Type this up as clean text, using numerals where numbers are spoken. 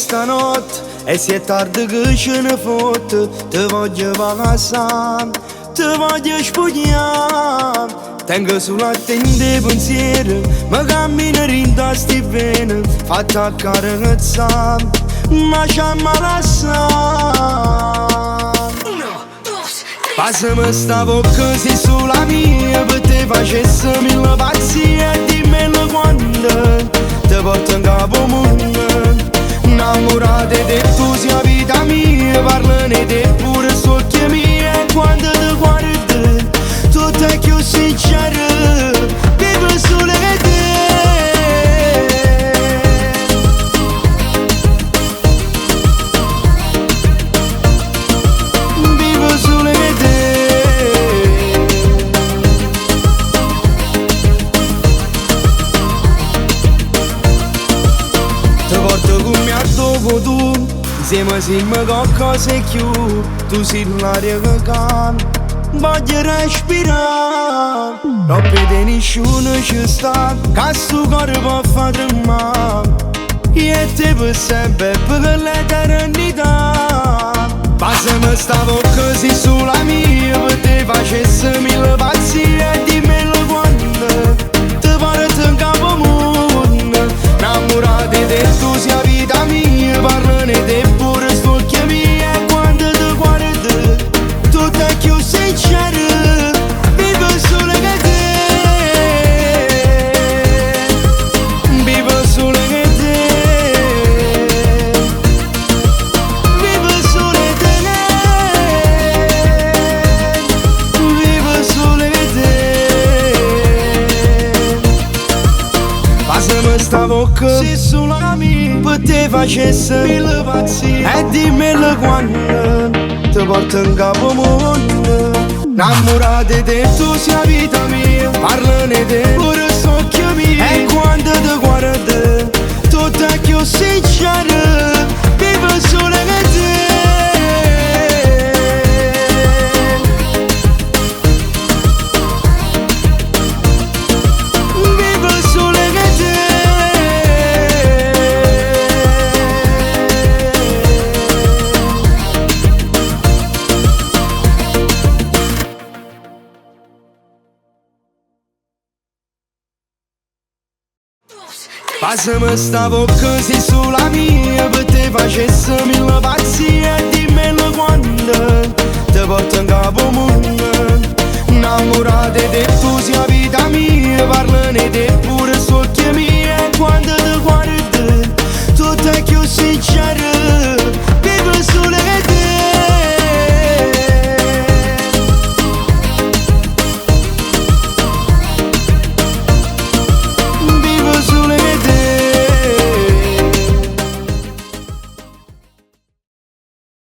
stanotte e si è tardi che ce ne fotte. Ti voglio passare, ti voglio spogliare. Tengo sulla tende pensieri, ma cammino rinda sti vene. Fatta carezzare, ma ci ammalassa. Passami sta bocca se sulla mia, per te facessi mille pazzie. E dimmelo quando ti porto in capo mondo. Innamorate di tu sia vita mia, parlane di pure sotto mia. E quando ti guardi, tutto è più sincero, vivo solo che te. Vivo solo che te. Ti porto con me a dopo tu, insieme siamo qualcosa in più. Tu sei l'aria che cambia, voglio respirare. Non vede nessuno ci sta, che sto cuore può fare male. Io e te per sempre, per l'eternità. Passami sta bocca se sulla mia, per te facessi mille pazzie. E dimmelo quando ti porto in capo mondo. Innamorate di tu sia vita mia, parlane di pure stocchia mia. E quando ti guardi, tutto è più sincero, vivo solo che te. Vivo solo che te. Vivo solo che te. Vivo solo che te. Passami sta bocca se sulla mia, per te facessi mille pazzie. E dimmelo quando ti porto in capo mondo. Innamorate di tu sia vita mia, parlane di pure socchio mio. E quando ti guardi, tutto è più sincero, vivo solo che te. Vivo solo che te. Passami sta bocca se sulla mia, per te facessi mille pazzie.